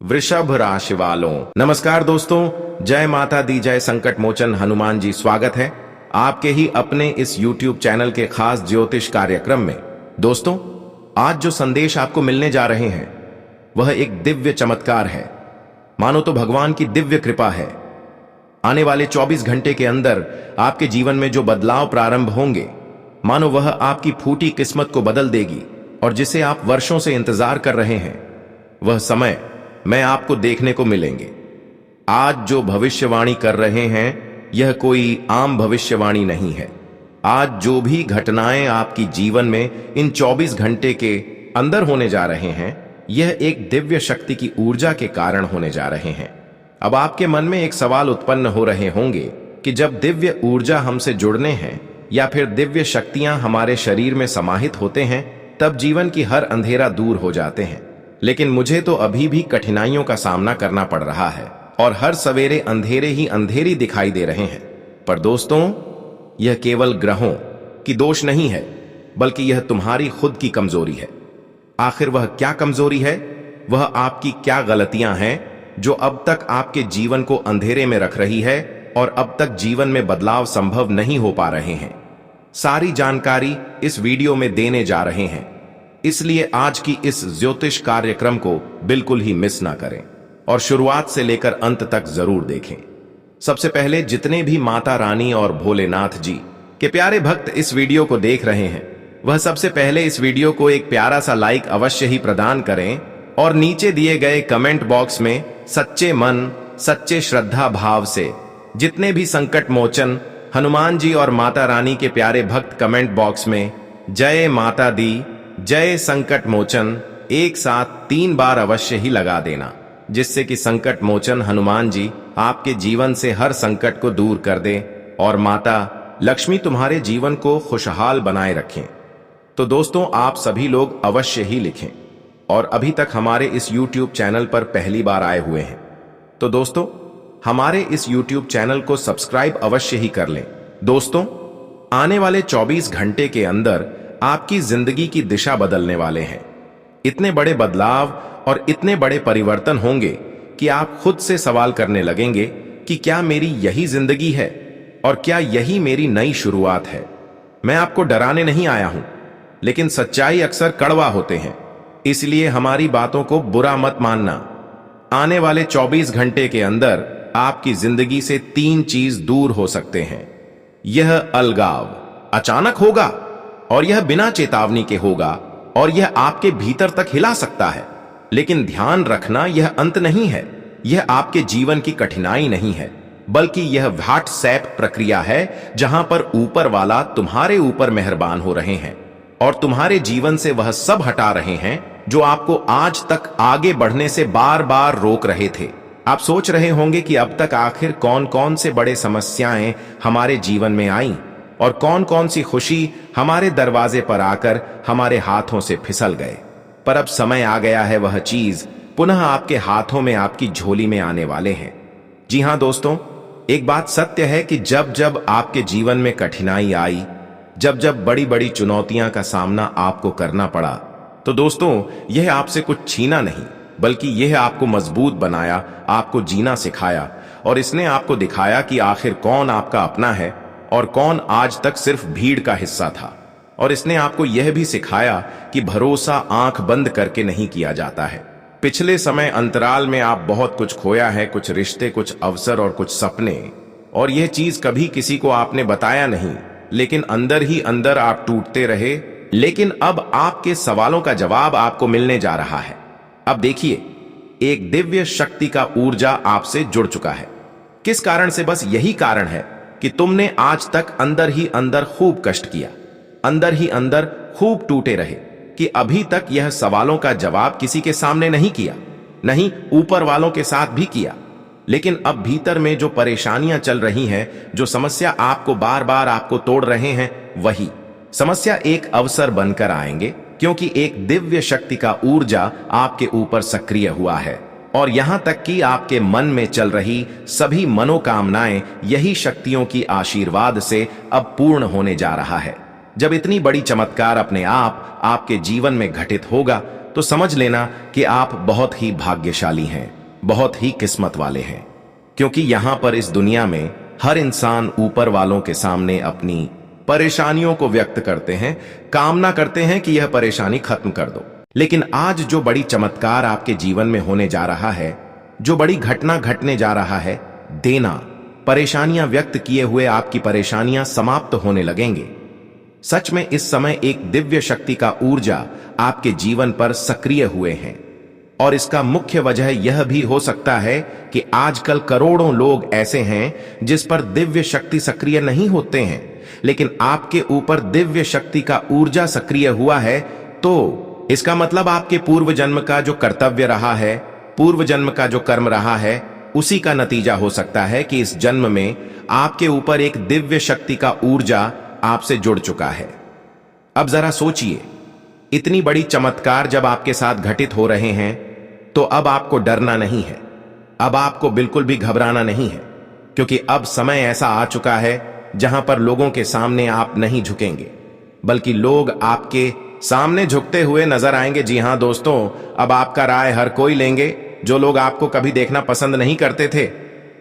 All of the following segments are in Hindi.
वृषभ राशि वालों, नमस्कार दोस्तों। जय माता दी, जय संकट मोचन हनुमान जी। स्वागत है आपके ही अपने इस YouTube चैनल के खास ज्योतिष कार्यक्रम में। दोस्तों, आज जो संदेश आपको मिलने जा रहे हैं वह एक दिव्य चमत्कार है, मानो तो भगवान की दिव्य कृपा है। आने वाले 24 घंटे के अंदर आपके जीवन में जो बदलाव प्रारंभ होंगे, मानो वह आपकी फूटी किस्मत को बदल देगी, और जिसे आप वर्षों से इंतजार कर रहे हैं वह समय मैं आपको देखने को मिलेंगे। आज जो भविष्यवाणी कर रहे हैं यह कोई आम भविष्यवाणी नहीं है। आज जो भी घटनाएं आपकी जीवन में इन 24 घंटे के अंदर होने जा रहे हैं, यह एक दिव्य शक्ति की ऊर्जा के कारण होने जा रहे हैं। अब आपके मन में एक सवाल उत्पन्न हो रहे होंगे कि जब दिव्य ऊर्जा हमसे जुड़ने हैं या फिर दिव्य शक्तियां हमारे शरीर में समाहित होते हैं, तब जीवन की हर अंधेरा दूर हो जाते हैं। लेकिन मुझे तो अभी भी कठिनाइयों का सामना करना पड़ रहा है और हर सवेरे अंधेरे ही अंधेरी दिखाई दे रहे हैं। पर दोस्तों, यह केवल ग्रहों की दोष नहीं है, बल्कि यह तुम्हारी खुद की कमजोरी है। आखिर वह क्या कमजोरी है? वह आपकी क्या गलतियां हैं जो अब तक आपके जीवन को अंधेरे में रख रही है और अब तक जीवन में बदलाव संभव नहीं हो पा रहे हैं? सारी जानकारी इस वीडियो में देने जा रहे हैं, इसलिए आज की इस ज्योतिष कार्यक्रम को बिल्कुल ही मिस ना करें और शुरुआत से लेकर अंत तक जरूर देखें। सबसे पहले जितने भी माता रानी और भोलेनाथ जी के प्यारे भक्त इस वीडियो को देख रहे हैं, वह सबसे पहले इस वीडियो को एक प्यारा सा लाइक अवश्य ही प्रदान करें और नीचे दिए गए कमेंट बॉक्स में सच्चे मन, सच्चे श्रद्धा भाव से जितने भी संकट मोचन हनुमान जी और माता रानी के प्यारे भक्त कमेंट बॉक्स में जय माता दी, जय संकट मोचन एक साथ 3 बार अवश्य ही लगा देना, जिससे कि संकट मोचन हनुमान जी आपके जीवन से हर संकट को दूर कर दे और माता लक्ष्मी तुम्हारे जीवन को खुशहाल बनाए रखें। तो दोस्तों, आप सभी लोग अवश्य ही लिखें और अभी तक हमारे इस YouTube चैनल पर पहली बार आए हुए हैं तो दोस्तों, हमारे इस YouTube चैनल को सब्सक्राइब अवश्य ही कर लें। दोस्तों, आने वाले 24 घंटे के अंदर आपकी जिंदगी की दिशा बदलने वाले हैं। इतने बड़े बदलाव और इतने बड़े परिवर्तन होंगे कि आप खुद से सवाल करने लगेंगे कि क्या मेरी यही जिंदगी है और क्या यही मेरी नई शुरुआत है? मैं आपको डराने नहीं आया हूं, लेकिन सच्चाई अक्सर कड़वा होते हैं, इसलिए हमारी बातों को बुरा मत मानना। आने वाले 24 घंटे के अंदर आपकी जिंदगी से 3 चीज दूर हो सकते हैं। यह अलगाव अचानक होगा और यह बिना चेतावनी के होगा और यह आपके भीतर तक हिला सकता है। लेकिन ध्यान रखना, यह अंत नहीं है, यह आपके जीवन की कठिनाई नहीं है, बल्कि यह व्हाट्सएप प्रक्रिया है जहां पर ऊपर वाला तुम्हारे ऊपर मेहरबान हो रहे हैं और तुम्हारे जीवन से वह सब हटा रहे हैं जो आपको आज तक आगे बढ़ने से बार बार रोक रहे थे। आप सोच रहे होंगे कि अब तक आखिर कौन कौन से बड़े समस्याएं हमारे जीवन में आई और कौन कौन सी खुशी हमारे दरवाजे पर आकर हमारे हाथों से फिसल गए। पर अब समय आ गया है, वह चीज पुनः आपके हाथों में, आपकी झोली में आने वाले हैं। जी हां दोस्तों, एक बात सत्य है कि जब जब आपके जीवन में कठिनाई आई, जब जब बड़ी बड़ी चुनौतियां का सामना आपको करना पड़ा, तो दोस्तों, यह आपसे कुछ छीना नहीं, बल्कि यह आपको मजबूत बनाया, आपको जीना सिखाया और इसने आपको दिखाया कि आखिर कौन आपका अपना है और कौन आज तक सिर्फ भीड़ का हिस्सा था। और इसने आपको यह भी सिखाया कि भरोसा आंख बंद करके नहीं किया जाता है। पिछले समय अंतराल में आप बहुत कुछ खोया है, कुछ रिश्ते, कुछ अवसर और कुछ सपने, और यह चीज कभी किसी को आपने बताया नहीं, लेकिन अंदर ही अंदर आप टूटते रहे। लेकिन अब आपके सवालों का जवाब आपको मिलने जा रहा है। अब देखिए, एक दिव्य शक्ति का ऊर्जा आपसे जुड़ चुका है। किस कारण से? बस यही कारण है कि तुमने आज तक अंदर ही अंदर खूब कष्ट किया, अंदर ही अंदर खूब टूटे रहे कि अभी तक यह सवालों का जवाब किसी के सामने नहीं किया, नहीं ऊपर वालों के साथ भी किया। लेकिन अब भीतर में जो परेशानियां चल रही हैं, जो समस्या आपको बार बार आपको तोड़ रहे हैं, वही समस्या एक अवसर बनकर आएंगे, क्योंकि एक दिव्य शक्ति का ऊर्जा आपके ऊपर सक्रिय हुआ है और यहां तक कि आपके मन में चल रही सभी मनोकामनाएं यही शक्तियों की आशीर्वाद से अब पूर्ण होने जा रहा है। जब इतनी बड़ी चमत्कार अपने आप आपके जीवन में घटित होगा, तो समझ लेना कि आप बहुत ही भाग्यशाली हैं, बहुत ही किस्मत वाले हैं। क्योंकि यहां पर इस दुनिया में हर इंसान ऊपर वालों के सामने अपनी परेशानियों को व्यक्त करते हैं, कामना करते हैं कि यह परेशानी खत्म कर दो। लेकिन आज जो बड़ी चमत्कार आपके जीवन में होने जा रहा है, जो बड़ी घटना घटने जा रहा है, देना, परेशानियां व्यक्त किए हुए आपकी परेशानियां समाप्त होने लगेंगे। सच में इस समय एक दिव्य शक्ति का ऊर्जा आपके जीवन पर सक्रिय हुए हैं। और इसका मुख्य वजह यह भी हो सकता है कि आजकल करोड़ों लोग ऐसे हैं जिस पर दिव्य शक्ति सक्रिय नहीं होते हैं, लेकिन आपके ऊपर दिव्य शक्ति का ऊर्जा सक्रिय हुआ है। तो इसका मतलब आपके पूर्व जन्म का जो कर्तव्य रहा है, पूर्व जन्म का जो कर्म रहा है, उसी का नतीजा हो सकता है कि इस जन्म में आपके ऊपर एक दिव्य शक्ति का ऊर्जा आपसे जुड़ चुका है। अब जरा सोचिए, इतनी बड़ी चमत्कार जब आपके साथ घटित हो रहे हैं, तो अब आपको डरना नहीं है, अब आपको बिल्कुल भी घबराना नहीं है, क्योंकि अब समय ऐसा आ चुका है जहां पर लोगों के सामने आप नहीं झुकेंगे, बल्कि लोग आपके सामने झुकते हुए नजर आएंगे। जी हां दोस्तों, अब आपका राय हर कोई लेंगे। जो लोग आपको कभी देखना पसंद नहीं करते थे,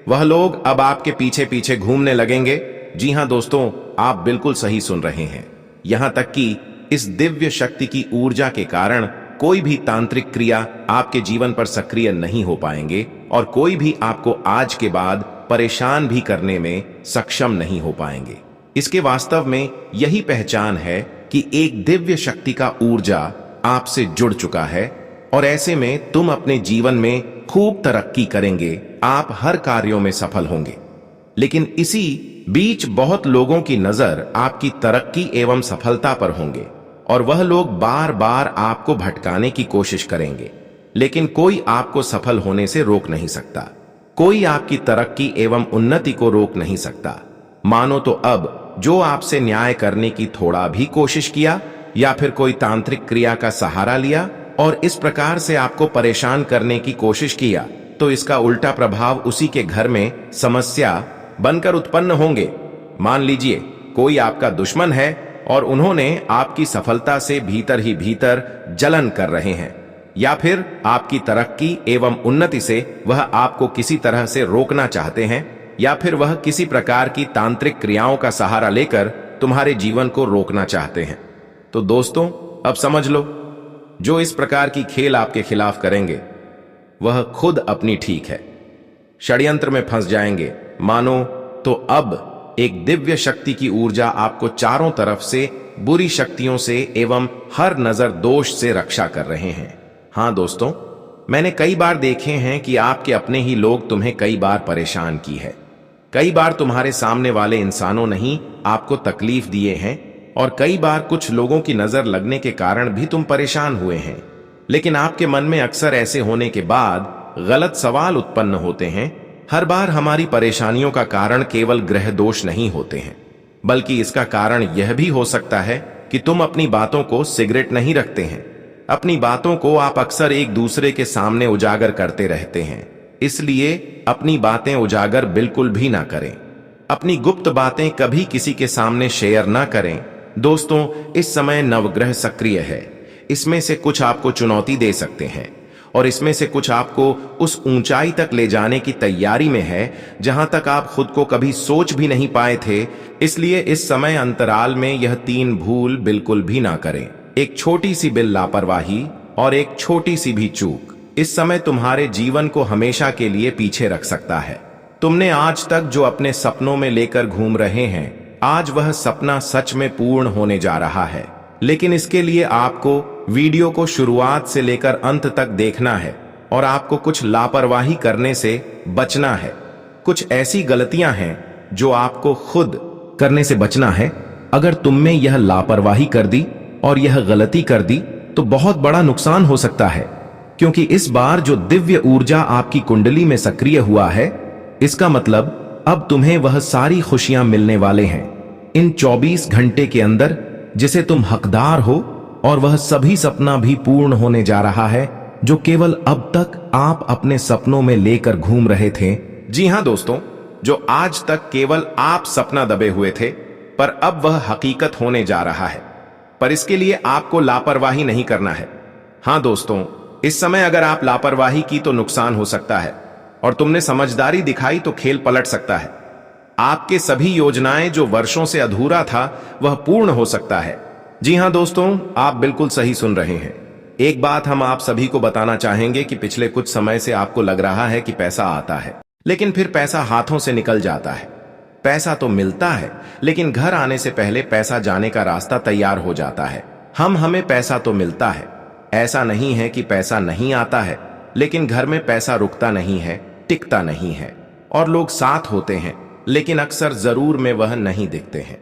वह लोग अब आपके पीछे पीछे घूमने लगेंगे। जी हां दोस्तों, आप बिल्कुल सही सुन रहे हैं। यहां तक कि इस दिव्य शक्ति की ऊर्जा के कारण कोई भी तांत्रिक क्रिया आपके जीवन पर सक्रिय नहीं हो पाएंगे और कोई भी आपको आज के बाद परेशान भी करने में सक्षम नहीं हो पाएंगे। इसके वास्तव में यही पहचान है कि एक दिव्य शक्ति का ऊर्जा आपसे जुड़ चुका है और ऐसे में तुम अपने जीवन में खूब तरक्की करेंगे, आप हर कार्यों में सफल होंगे। लेकिन इसी बीच बहुत लोगों की नजर आपकी तरक्की एवं सफलता पर होंगे और वह लोग बार बार आपको भटकाने की कोशिश करेंगे, लेकिन कोई आपको सफल होने से रोक नहीं सकता, कोई आपकी तरक्की एवं उन्नति को रोक नहीं सकता। मानो तो अब जो आपसे न्याय करने की थोड़ा भी कोशिश किया या फिर कोई तांत्रिक क्रिया का सहारा लिया और इस प्रकार से आपको परेशान करने की कोशिश किया, तो इसका उल्टा प्रभाव उसी के घर में समस्या बनकर उत्पन्न होंगे। मान लीजिए कोई आपका दुश्मन है और उन्होंने आपकी सफलता से भीतर ही भीतर जलन कर रहे हैं, या फिर आपकी तरक्की एवं उन्नति से वह आपको किसी तरह से रोकना चाहते हैं, या फिर वह किसी प्रकार की तांत्रिक क्रियाओं का सहारा लेकर तुम्हारे जीवन को रोकना चाहते हैं। तो दोस्तों, अब समझ लो, जो इस प्रकार की खेल आपके खिलाफ करेंगे वह खुद अपनी ठीक है, षड्यंत्र में फंस जाएंगे। मानो तो अब एक दिव्य शक्ति की ऊर्जा आपको चारों तरफ से बुरी शक्तियों से एवं हर नजर दोष से रक्षा कर रहे हैं। हां दोस्तों, मैंने कई बार देखे हैं कि आपके अपने ही लोग तुम्हें कई बार परेशान की है, कई बार तुम्हारे सामने वाले इंसानों ने ही आपको तकलीफ दिए हैं और कई बार कुछ लोगों की नजर लगने के कारण भी तुम परेशान हुए हैं। लेकिन आपके मन में अक्सर ऐसे होने के बाद गलत सवाल उत्पन्न होते हैं। हर बार हमारी परेशानियों का कारण केवल ग्रह दोष नहीं होते हैं, बल्कि इसका कारण यह भी हो सकता है कि तुम अपनी बातों को सिगरेट नहीं रखते हैं। अपनी बातों को आप अक्सर एक दूसरे के सामने उजागर करते रहते हैं, इसलिए अपनी बातें उजागर बिल्कुल भी ना करें। अपनी गुप्त बातें कभी किसी के सामने शेयर ना करें। दोस्तों, इस समय नवग्रह सक्रिय है, इसमें से कुछ आपको चुनौती दे सकते हैं और इसमें से कुछ आपको उस ऊंचाई तक ले जाने की तैयारी में है जहां तक आप खुद को कभी सोच भी नहीं पाए थे। इसलिए इस समय अंतराल में यह 3 भूल बिल्कुल भी ना करें। एक छोटी सी भी लापरवाही और एक छोटी सी भी चूक इस समय तुम्हारे जीवन को हमेशा के लिए पीछे रख सकता है। तुमने आज तक जो अपने सपनों में लेकर घूम रहे हैं, आज वह सपना सच में पूर्ण होने जा रहा है। लेकिन इसके लिए आपको वीडियो को शुरुआत से लेकर अंत तक देखना है और आपको कुछ लापरवाही करने से बचना है। कुछ ऐसी गलतियां हैं जो आपको खुद करने से बचना है। अगर तुमने यह लापरवाही कर दी और यह गलती कर दी तो बहुत बड़ा नुकसान हो सकता है, क्योंकि इस बार जो दिव्य ऊर्जा आपकी कुंडली में सक्रिय हुआ है, इसका मतलब अब तुम्हें वह सारी खुशियां मिलने वाले हैं इन 24 घंटे के अंदर जिसे तुम हकदार हो, और वह सभी सपना भी पूर्ण होने जा रहा है जो केवल अब तक आप अपने सपनों में लेकर घूम रहे थे। जी हां दोस्तों, जो आज तक केवल आप सपना दबे हुए थे, पर अब वह हकीकत होने जा रहा है। पर इसके लिए आपको लापरवाही नहीं करना है। हाँ दोस्तों, इस समय अगर आप लापरवाही की तो नुकसान हो सकता है, और तुमने समझदारी दिखाई तो खेल पलट सकता है। आपके सभी योजनाएं जो वर्षों से अधूरा था वह पूर्ण हो सकता है। जी हाँ दोस्तों, आप बिल्कुल सही सुन रहे हैं। एक बात हम आप सभी को बताना चाहेंगे कि पिछले कुछ समय से आपको लग रहा है कि पैसा आता है, लेकिन फिर पैसा हाथों से निकल जाता है। पैसा तो मिलता है, लेकिन घर आने से पहले पैसा जाने का रास्ता तैयार हो जाता है। हमें पैसा तो मिलता है, ऐसा नहीं है कि पैसा नहीं आता है, लेकिन घर में पैसा रुकता नहीं है, टिकता नहीं है। और लोग साथ होते हैं, लेकिन अक्सर जरूर में वह नहीं दिखते हैं।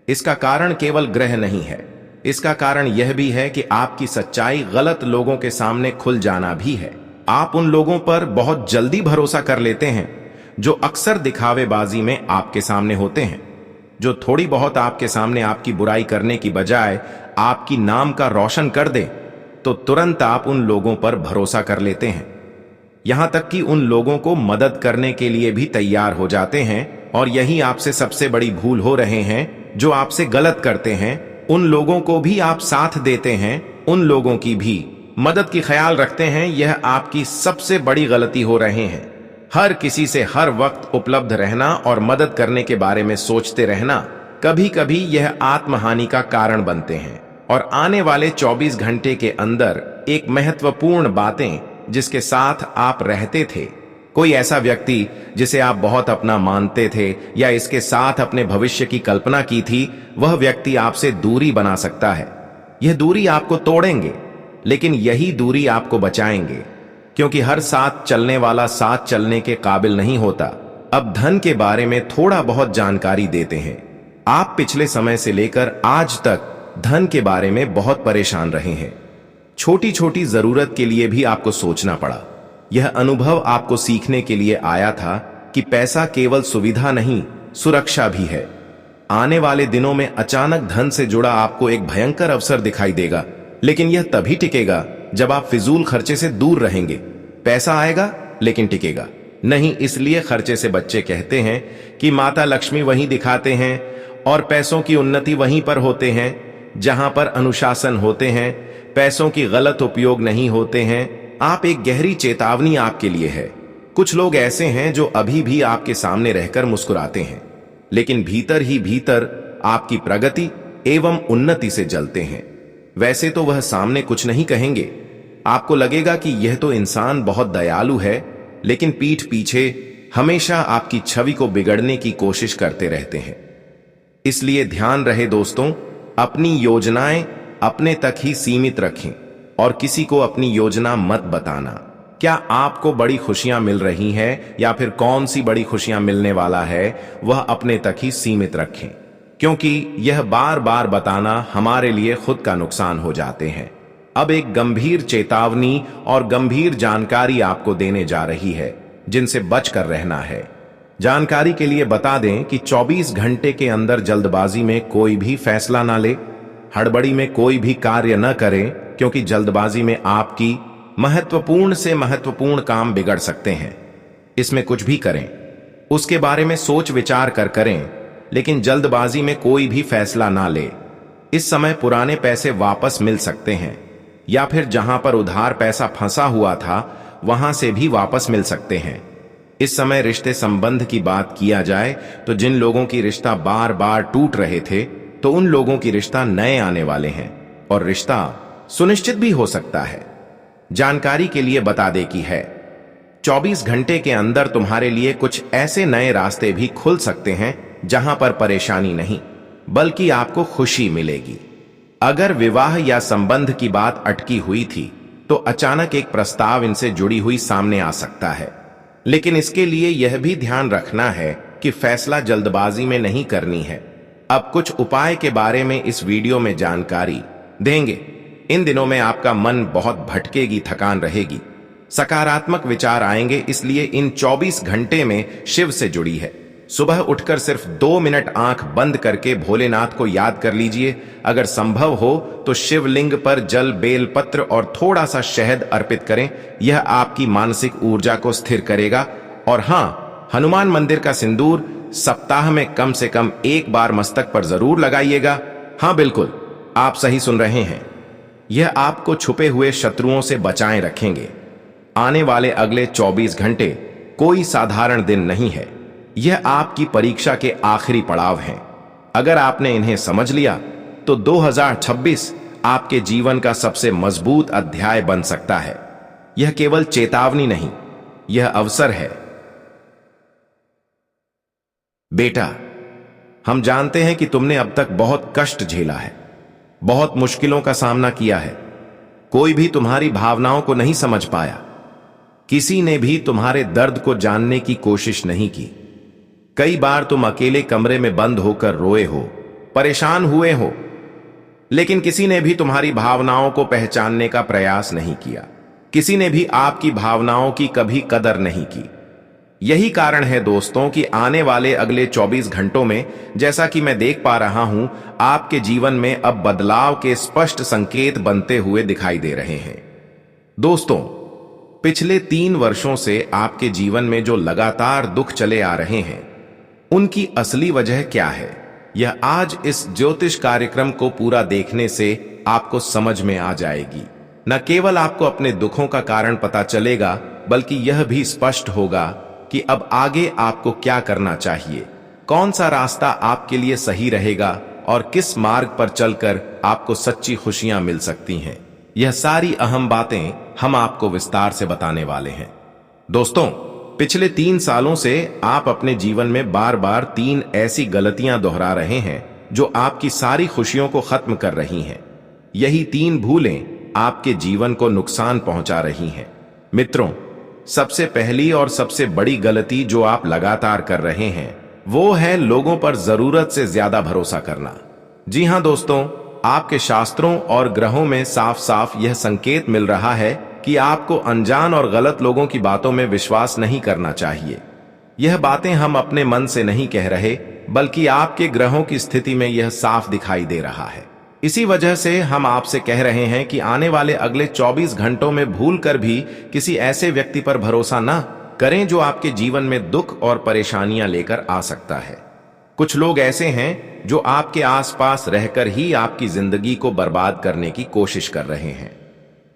इसका कारण केवल ग्रह नहीं है, इसका कारण यह भी है कि आपकी सच्चाई गलत लोगों के सामने खुल जाना भी है। आप उन लोगों पर बहुत जल्दी भरोसा कर लेते हैं जो अक्सर दिखावेबाजी में आपके सामने होते हैं, जो थोड़ी बहुत आपके सामने आपकी बुराई करने की बजाय आपकी नाम का रोशन कर दे, तो तुरंत आप उन लोगों पर भरोसा कर लेते हैं। यहां तक कि उन लोगों को मदद करने के लिए भी तैयार हो जाते हैं, और यही आपसे सबसे बड़ी भूल हो रहे हैं। जो आपसे गलत करते हैं उन लोगों को भी आप साथ देते हैं, उन लोगों की भी मदद की ख्याल रखते हैं। यह आपकी सबसे बड़ी गलती हो रहे हैं। हर किसी से हर वक्त उपलब्ध रहना और मदद करने के बारे में सोचते रहना कभी कभी यह आत्महानि का कारण बनते हैं। और आने वाले 24 घंटे के अंदर एक महत्वपूर्ण बातें जिसके साथ आप रहते थे, कोई ऐसा व्यक्ति जिसे आप बहुत अपना मानते थे या इसके साथ अपने भविष्य की कल्पना की थी, वह व्यक्ति आपसे दूरी बना सकता है। यह दूरी आपको तोड़ेंगे, लेकिन यही दूरी आपको बचाएंगे, क्योंकि हर साथ चलने वाला साथ चलने के काबिल नहीं होता। अब धन के बारे में थोड़ा बहुत जानकारी देते हैं। आप पिछले समय से लेकर आज तक धन के बारे में बहुत परेशान रहे हैं। छोटी छोटी जरूरत के लिए भी आपको सोचना पड़ा। यह अनुभव आपको सीखने के लिए आया था कि पैसा केवल सुविधा नहीं, सुरक्षा भी है। आने वाले दिनों में अचानक धन से जुड़ा आपको एक भयंकर अवसर दिखाई देगा, लेकिन यह तभी टिकेगा जब आप फिजूल खर्चे से दूर रहेंगे। पैसा आएगा लेकिन टिकेगा नहीं। इसलिए खर्चे से बच्चे कहते हैं कि माता लक्ष्मी वहीं दिखाते हैं, और पैसों की उन्नति वहीं पर होते हैं जहां पर अनुशासन होते हैं, पैसों की गलत उपयोग नहीं होते हैं। आप एक गहरी चेतावनी आपके लिए है। कुछ लोग ऐसे हैं जो अभी भी आपके सामने रहकर मुस्कुराते हैं, लेकिन भीतर ही भीतर आपकी प्रगति एवं उन्नति से जलते हैं। वैसे तो वह सामने कुछ नहीं कहेंगे, आपको लगेगा कि यह तो इंसान बहुत दयालु है, लेकिन पीठ पीछे हमेशा आपकी छवि को बिगड़ने की कोशिश करते रहते हैं। इसलिए ध्यान रहे दोस्तों, अपनी योजनाएं अपने तक ही सीमित रखें और किसी को अपनी योजना मत बताना। क्या आपको बड़ी खुशियां मिल रही हैं या फिर कौन सी बड़ी खुशियां मिलने वाला है, वह अपने तक ही सीमित रखें, क्योंकि यह बार बार बताना हमारे लिए खुद का नुकसान हो जाते हैं। अब एक गंभीर चेतावनी और गंभीर जानकारी आपको देने जा रही है, जिनसे बचकर रहना है। जानकारी के लिए बता दें कि 24 घंटे के अंदर जल्दबाजी में कोई भी फैसला ना ले, हड़बड़ी में कोई भी कार्य न करें, क्योंकि जल्दबाजी में आपकी महत्वपूर्ण से महत्वपूर्ण काम बिगड़ सकते हैं। इसमें कुछ भी करें उसके बारे में सोच विचार कर करें, लेकिन जल्दबाजी में कोई भी फैसला ना ले। इस समय पुराने पैसे वापस मिल सकते हैं, या फिर जहां पर उधार पैसा फंसा हुआ था वहां से भी वापस मिल सकते हैं। इस समय रिश्ते संबंध की बात किया जाए तो जिन लोगों की रिश्ता बार बार टूट रहे थे, तो उन लोगों की रिश्ता नए आने वाले हैं, और रिश्ता सुनिश्चित भी हो सकता है। जानकारी के लिए बता दे कि है 24 घंटे के अंदर तुम्हारे लिए कुछ ऐसे नए रास्ते भी खुल सकते हैं जहां पर परेशानी नहीं, बल्कि आपको खुशी मिलेगी। अगर विवाह या संबंध की बात अटकी हुई थी, तो अचानक एक प्रस्ताव इनसे जुड़ी हुई सामने आ सकता है, लेकिन इसके लिए यह भी ध्यान रखना है कि फैसला जल्दबाजी में नहीं करनी है। अब कुछ उपाय के बारे में इस वीडियो में जानकारी देंगे। इन दिनों में आपका मन बहुत भटकेगी, थकान रहेगी, सकारात्मक विचार आएंगे, इसलिए इन 24 घंटे में शिव से जुड़ी है। सुबह उठकर सिर्फ 2 मिनट आंख बंद करके भोलेनाथ को याद कर लीजिए। अगर संभव हो तो शिवलिंग पर जल, बेल पत्र और थोड़ा सा शहद अर्पित करें। यह आपकी मानसिक ऊर्जा को स्थिर करेगा। और हाँ, हनुमान मंदिर का सिंदूर सप्ताह में कम से कम एक बार मस्तक पर जरूर लगाइएगा। हाँ बिल्कुल, आप सही सुन रहे हैं, यह आपको छुपे हुए शत्रुओं से बचाए रखेंगे। आने वाले अगले 24 घंटे कोई साधारण दिन नहीं है। यह आपकी परीक्षा के आखिरी पड़ाव हैं। अगर आपने इन्हें समझ लिया तो 2026 आपके जीवन का सबसे मजबूत अध्याय बन सकता है। यह केवल चेतावनी नहीं, यह अवसर है। बेटा, हम जानते हैं कि तुमने अब तक बहुत कष्ट झेला है, बहुत मुश्किलों का सामना किया है। कोई भी तुम्हारी भावनाओं को नहीं समझ पाया। किसी ने भी तुम्हारे दर्द को जानने की कोशिश नहीं की। कई बार तुम अकेले कमरे में बंद होकर रोए हो, परेशान हुए हो, लेकिन किसी ने भी तुम्हारी भावनाओं को पहचानने का प्रयास नहीं किया। किसी ने भी आपकी भावनाओं की कभी कदर नहीं की। यही कारण है दोस्तों कि आने वाले अगले 24 घंटों में, जैसा कि मैं देख पा रहा हूं, आपके जीवन में अब बदलाव के स्पष्ट संकेत बनते हुए दिखाई दे रहे हैं। दोस्तों, पिछले 3 वर्षों से आपके जीवन में जो लगातार दुख चले आ रहे हैं, उनकी असली वजह क्या है, यह आज इस ज्योतिष कार्यक्रम को पूरा देखने से आपको समझ में आ जाएगी। न केवल आपको अपने दुखों का कारण पता चलेगा, बल्कि यह भी स्पष्ट होगा कि अब आगे आपको क्या करना चाहिए, कौन सा रास्ता आपके लिए सही रहेगा और किस मार्ग पर चलकर आपको सच्ची खुशियां मिल सकती हैं। यह सारी अहम बातें हम आपको विस्तार से बताने वाले हैं। दोस्तों, पिछले 3 सालों से आप अपने जीवन में बार बार 3 ऐसी गलतियां दोहरा रहे हैं जो आपकी सारी खुशियों को खत्म कर रही हैं। यही 3 भूलें आपके जीवन को नुकसान पहुंचा रही हैं। मित्रों, सबसे पहली और सबसे बड़ी गलती जो आप लगातार कर रहे हैं, वो है लोगों पर जरूरत से ज्यादा भरोसा करना। जी हां दोस्तों, आपके शास्त्रों और ग्रहों में साफ साफ यह संकेत मिल रहा है कि आपको अनजान और गलत लोगों की बातों में विश्वास नहीं करना चाहिए। यह बातें हम अपने मन से नहीं कह रहे, बल्कि आपके ग्रहों की स्थिति में यह साफ दिखाई दे रहा है। इसी वजह से हम आपसे कह रहे हैं कि आने वाले अगले 24 घंटों में भूलकर भी किसी ऐसे व्यक्ति पर भरोसा न करें जो आपके जीवन में दुख और परेशानियां लेकर आ सकता है। कुछ लोग ऐसे हैं जो आपके आसपास रहकर ही आपकी जिंदगी को बर्बाद करने की कोशिश कर रहे हैं।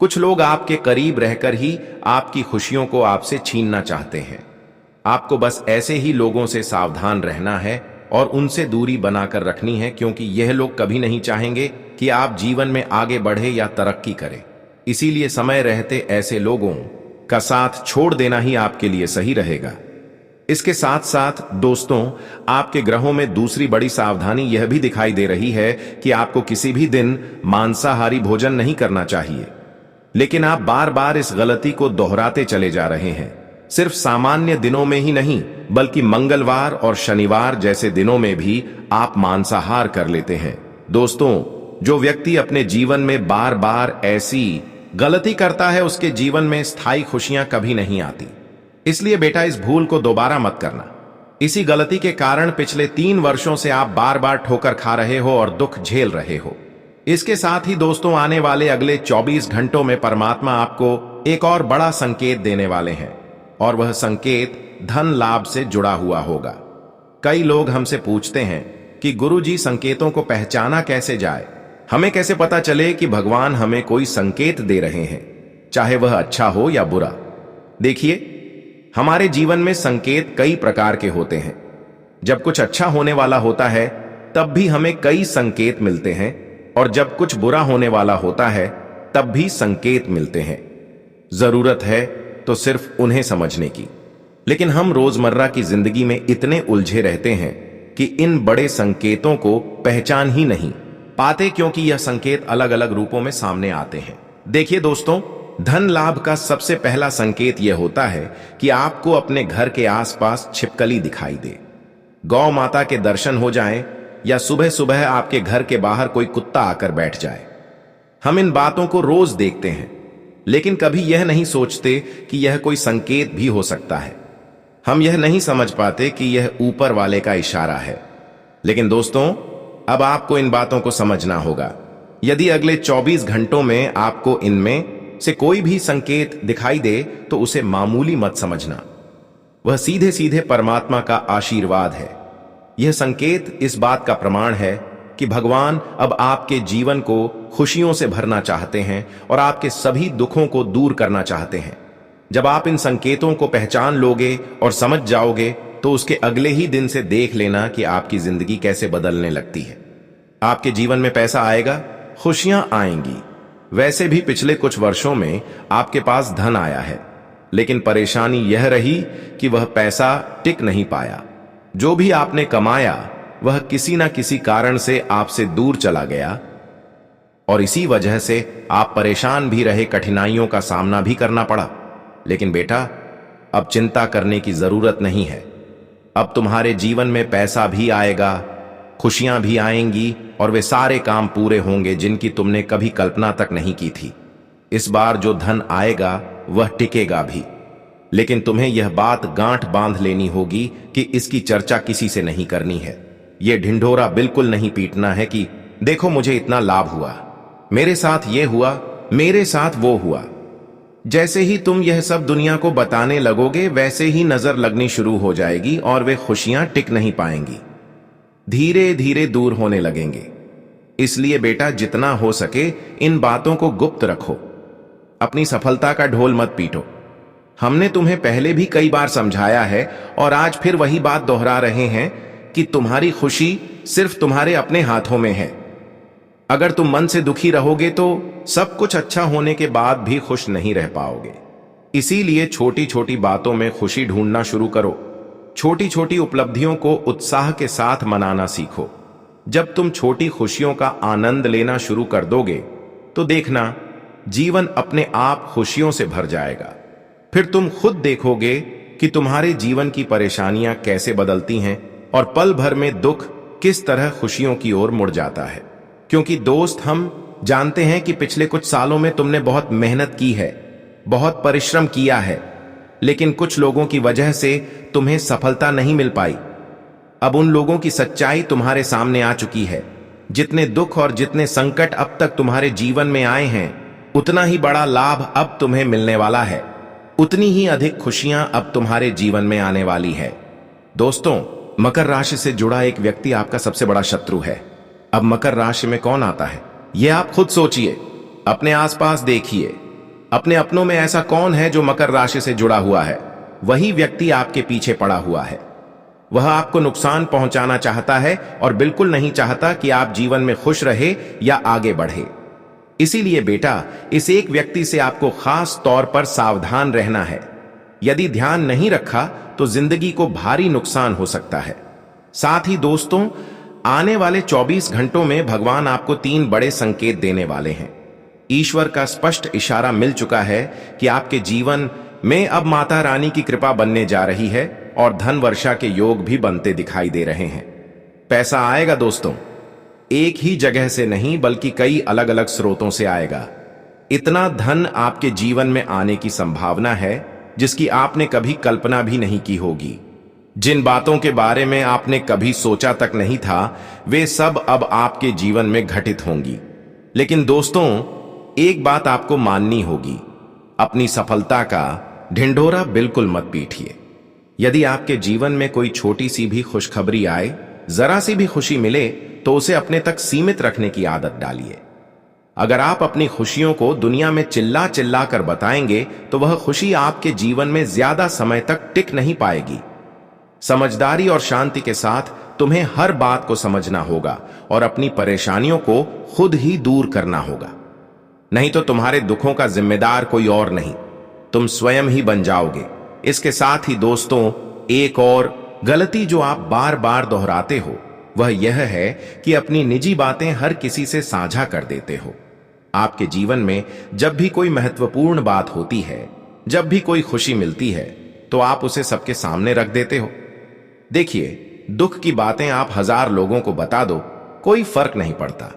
कुछ लोग आपके करीब रहकर ही आपकी खुशियों को आपसे छीनना चाहते हैं। आपको बस ऐसे ही लोगों से सावधान रहना है और उनसे दूरी बनाकर रखनी है, क्योंकि यह लोग कभी नहीं चाहेंगे कि आप जीवन में आगे बढ़े या तरक्की करें। इसीलिए समय रहते ऐसे लोगों का साथ छोड़ देना ही आपके लिए सही रहेगा। इसके साथ साथ दोस्तों, आपके ग्रहों में दूसरी बड़ी सावधानी यह भी दिखाई दे रही है कि आपको किसी भी दिन मांसाहारी भोजन नहीं करना चाहिए। लेकिन आप बार बार इस गलती को दोहराते चले जा रहे हैं। सिर्फ सामान्य दिनों में ही नहीं, बल्कि मंगलवार और शनिवार जैसे दिनों में भी आप मांसाहार कर लेते हैं। दोस्तों, जो व्यक्ति अपने जीवन में बार बार ऐसी गलती करता है, उसके जीवन में स्थायी खुशियां कभी नहीं आती। इसलिए बेटा, इस भूल को दोबारा मत करना। इसी गलती के कारण पिछले 3 वर्षों से आप बार बार ठोकर खा रहे हो और दुख झेल रहे हो। इसके साथ ही दोस्तों, आने वाले अगले 24 घंटों में परमात्मा आपको एक और बड़ा संकेत देने वाले हैं, और वह संकेत धन लाभ से जुड़ा हुआ होगा। कई लोग हमसे पूछते हैं कि गुरुजी, संकेतों को पहचाना कैसे जाए? हमें कैसे पता चले कि भगवान हमें कोई संकेत दे रहे हैं, चाहे वह अच्छा हो या बुरा? देखिए, हमारे जीवन में संकेत कई प्रकार के होते हैं। जब कुछ अच्छा होने वाला होता है, तब भी हमें कई संकेत मिलते हैं, और जब कुछ बुरा होने वाला होता है, तब भी संकेत मिलते हैं। जरूरत है तो सिर्फ उन्हें समझने की। लेकिन हम रोजमर्रा की जिंदगी में इतने उलझे रहते हैं कि इन बड़े संकेतों को पहचान ही नहीं पाते, क्योंकि यह संकेत अलग अलग रूपों में सामने आते हैं। देखिए दोस्तों, धन लाभ का सबसे पहला संकेत यह होता है कि आपको अपने घर के आसपास छिपकली दिखाई दे, गौ माता के दर्शन हो जाएं, या सुबह सुबह आपके घर के बाहर कोई कुत्ता आकर बैठ जाए। हम इन बातों को रोज देखते हैं, लेकिन कभी यह नहीं सोचते कि यह कोई संकेत भी हो सकता है। हम यह नहीं समझ पाते कि यह ऊपर वाले का इशारा है। लेकिन दोस्तों, अब आपको इन बातों को समझना होगा। यदि अगले 24 घंटों में आपको इनमें से कोई भी संकेत दिखाई दे, तो उसे मामूली मत समझना। वह सीधे सीधे परमात्मा का आशीर्वाद है। यह संकेत इस बात का प्रमाण है कि भगवान अब आपके जीवन को खुशियों से भरना चाहते हैं और आपके सभी दुखों को दूर करना चाहते हैं। जब आप इन संकेतों को पहचान लोगे और समझ जाओगे तो उसके अगले ही दिन से देख लेना कि आपकी जिंदगी कैसे बदलने लगती है। आपके जीवन में पैसा आएगा, खुशियां आएंगी। वैसे भी पिछले कुछ वर्षों में आपके पास धन आया है, लेकिन परेशानी यह रही कि वह पैसा टिक नहीं पाया। जो भी आपने कमाया वह किसी ना किसी कारण से आपसे दूर चला गया और इसी वजह से आप परेशान भी रहे, कठिनाइयों का सामना भी करना पड़ा। लेकिन बेटा, अब चिंता करने की जरूरत नहीं है। अब तुम्हारे जीवन में पैसा भी आएगा, खुशियां भी आएंगी और वे सारे काम पूरे होंगे जिनकी तुमने कभी कल्पना तक नहीं की थी। इस बार जो धन आएगा वह टिकेगा भी, लेकिन तुम्हें यह बात गांठ बांध लेनी होगी कि इसकी चर्चा किसी से नहीं करनी है। यह ढिंढोरा बिल्कुल नहीं पीटना है कि देखो मुझे इतना लाभ हुआ, मेरे साथ ये हुआ, मेरे साथ वो हुआ। जैसे ही तुम यह सब दुनिया को बताने लगोगे वैसे ही नजर लगनी शुरू हो जाएगी और वे खुशियां टिक नहीं पाएंगी, धीरे धीरे दूर होने लगेंगे। इसलिए बेटा, जितना हो सके इन बातों को गुप्त रखो। अपनी सफलता का ढोल मत पीटो। हमने तुम्हें पहले भी कई बार समझाया है और आज फिर वही बात दोहरा रहे हैं कि तुम्हारी खुशी सिर्फ तुम्हारे अपने हाथों में है। अगर तुम मन से दुखी रहोगे तो सब कुछ अच्छा होने के बाद भी खुश नहीं रह पाओगे। इसीलिए छोटी छोटी बातों में खुशी ढूंढना शुरू करो। छोटी छोटी उपलब्धियों को उत्साह के साथ मनाना सीखो। जब तुम छोटी खुशियों का आनंद लेना शुरू कर दोगे तो देखना जीवन अपने आप खुशियों से भर जाएगा। फिर तुम खुद देखोगे कि तुम्हारे जीवन की परेशानियां कैसे बदलती हैं और पल भर में दुख किस तरह खुशियों की ओर मुड़ जाता है। क्योंकि दोस्त, हम जानते हैं कि पिछले कुछ सालों में तुमने बहुत मेहनत की है, बहुत परिश्रम किया है, लेकिन कुछ लोगों की वजह से तुम्हें सफलता नहीं मिल पाई। अब उन लोगों की सच्चाई तुम्हारे सामने आ चुकी है। जितने दुख और जितने संकट अब तक तुम्हारे जीवन में आए हैं, उतना ही बड़ा लाभ अब तुम्हें मिलने वाला है। उतनी ही अधिक खुशियां अब तुम्हारे जीवन में आने वाली है। दोस्तों, मकर राशि से जुड़ा एक व्यक्ति आपका सबसे बड़ा शत्रु है। अब मकर राशि में कौन आता है, यह आप खुद सोचिए। अपने आसपास देखिए, अपने अपनों में ऐसा कौन है जो मकर राशि से जुड़ा हुआ है। वही व्यक्ति आपके पीछे पड़ा हुआ है। वह आपको नुकसान पहुंचाना चाहता है और बिल्कुल नहीं चाहता कि आप जीवन में खुश रहे या आगे बढ़े। इसीलिए बेटा, इस एक व्यक्ति से आपको खास तौर पर सावधान रहना है। यदि ध्यान नहीं रखा तो जिंदगी को भारी नुकसान हो सकता है। साथ ही दोस्तों, आने वाले 24 घंटों में भगवान आपको 3 बड़े संकेत देने वाले हैं। ईश्वर का स्पष्ट इशारा मिल चुका है कि आपके जीवन में अब माता रानी की कृपा बनने जा रही है और धन वर्षा के योग भी बनते दिखाई दे रहे हैं। पैसा आएगा दोस्तों, एक ही जगह से नहीं बल्कि कई अलग अलग स्रोतों से आएगा। इतना धन आपके जीवन में आने की संभावना है जिसकी आपने कभी कल्पना भी नहीं की होगी। जिन बातों के बारे में आपने कभी सोचा तक नहीं था, वे सब अब आपके जीवन में घटित होंगी। लेकिन दोस्तों, एक बात आपको माननी होगी, अपनी सफलता का ढिंढोरा बिल्कुल मत पीटिए। यदि आपके जीवन में कोई छोटी सी भी खुशखबरी आए, जरा सी भी खुशी मिले, तो उसे अपने तक सीमित रखने की आदत डालिए। अगर आप अपनी खुशियों को दुनिया में चिल्ला चिल्ला कर बताएंगे तो वह खुशी आपके जीवन में ज्यादा समय तक टिक नहीं पाएगी। समझदारी और शांति के साथ तुम्हें हर बात को समझना होगा और अपनी परेशानियों को खुद ही दूर करना होगा। नहीं तो तुम्हारे दुखों का जिम्मेदार कोई और नहीं, तुम स्वयं ही बन जाओगे। इसके साथ ही दोस्तों, एक और गलती जो आप बार बार दोहराते हो वह यह है कि अपनी निजी बातें हर किसी से साझा कर देते हो। आपके जीवन में जब भी कोई महत्वपूर्ण बात होती है, जब भी कोई खुशी मिलती है, तो आप उसे सबके सामने रख देते हो। देखिए, दुख की बातें आप 1000 लोगों को बता दो, कोई फर्क नहीं पड़ता।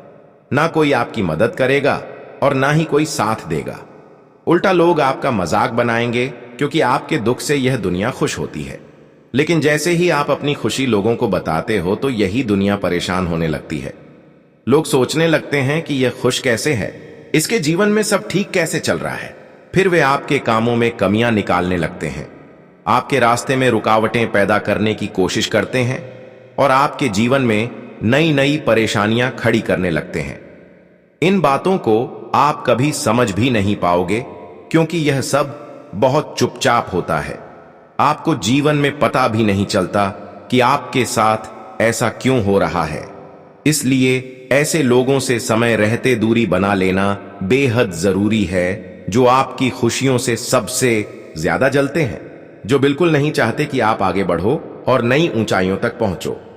ना कोई आपकी मदद करेगा और ना ही कोई साथ देगा। उल्टा लोग आपका मजाक बनाएंगे क्योंकि आपके दुख से यह दुनिया खुश होती है। लेकिन जैसे ही आप अपनी खुशी लोगों को बताते हो तो यही दुनिया परेशान होने लगती है। लोग सोचने लगते हैं कि यह खुश कैसे है, इसके जीवन में सब ठीक कैसे चल रहा है। फिर वे आपके कामों में कमियां निकालने लगते हैं, आपके रास्ते में रुकावटें पैदा करने की कोशिश करते हैं और आपके जीवन में नई नई परेशानियां खड़ी करने लगते हैं। इन बातों को आप कभी समझ भी नहीं पाओगे, क्योंकि यह सब बहुत चुपचाप होता है। आपको जीवन में पता भी नहीं चलता कि आपके साथ ऐसा क्यों हो रहा है। इसलिए ऐसे लोगों से समय रहते दूरी बना लेना बेहद जरूरी है, जो आपकी खुशियों से सबसे ज्यादा जलते हैं, जो बिल्कुल नहीं चाहते कि आप आगे बढ़ो और नई ऊंचाइयों तक पहुंचो।